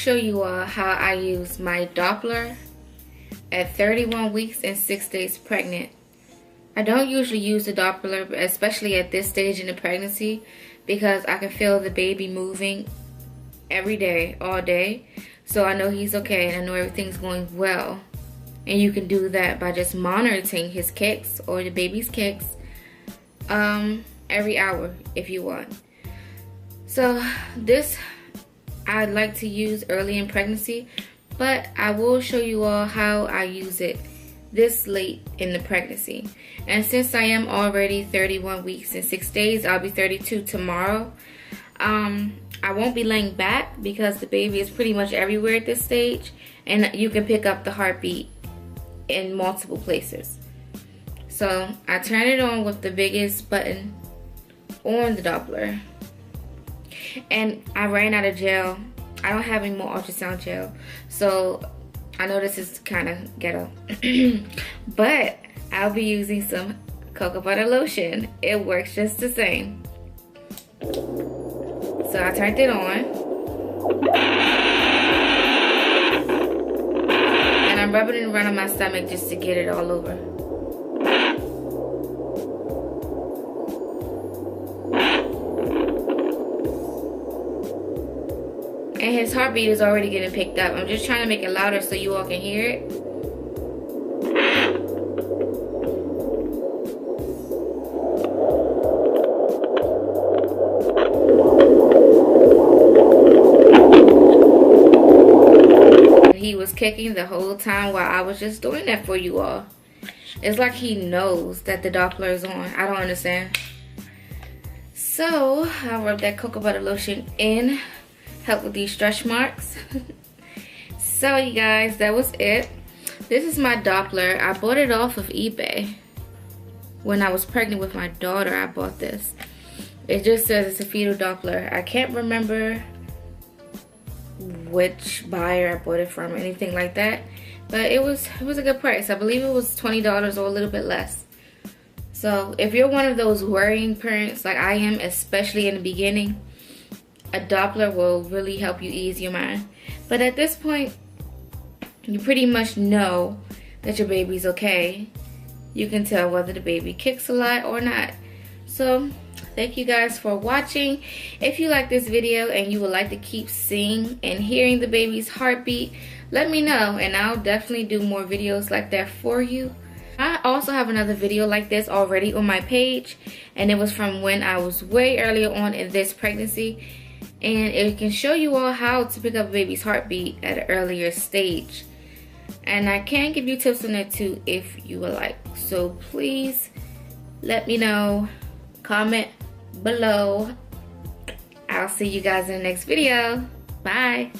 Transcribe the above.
show you all how I use my Doppler at 31 weeks and 6 days pregnant. I don't usually use the Doppler, especially at this stage in the pregnancy, because I can feel the baby moving every day, all day. So I know he's okay and I know everything's going well. And you can do that by just monitoring his kicks or the baby's kicks every hour if you want. So this I'd like to use early in pregnancy, but I will show you all how I use it this late in the pregnancy. And since I am already 31 weeks and 6 days, I'll be 32 tomorrow. I won't be laying back because the baby is pretty much everywhere at this stage, and you can pick up the heartbeat in multiple places. So I turn it on with the biggest button on the Doppler, and I ran out of gel. I don't have any more ultrasound gel, so I know this is kind of ghetto, but I'll be using some cocoa butter lotion. It works just the same. So I turned it on, and I'm rubbing it around on my stomach just to get it all over. And his heartbeat is already getting picked up. I'm just trying to make it louder so you all can hear it. He was kicking the whole time while I was just doing that for you all. It's like he knows that the Doppler is on. I don't understand. So I'll rub that cocoa butter lotion in, help with these stretch marks. So you guys, that was it. This is my Doppler. I bought it off of eBay. When I was pregnant with my daughter, I bought this. It just says it's a fetal Doppler. I can't remember which buyer I bought it from or anything like that, but it was a good price. I believe it was $20 or a little bit less. So if you're one of those worrying parents like I am, especially in the beginning, a Doppler will really help you ease your mind. But at this point, you pretty much know that your baby's okay. You can tell whether the baby kicks a lot or not. So thank you guys for watching. If you like this video and you would like to keep seeing and hearing the baby's heartbeat, let me know and I'll definitely do more videos like that for you. I also have another video like this already on my page, and it was from when I was way earlier on in this pregnancy, and it can show you all how to pick up a baby's heartbeat at an earlier stage. And I can give you tips on it too if you would like. So please let me know, comment below. I'll see you guys in the next video. Bye.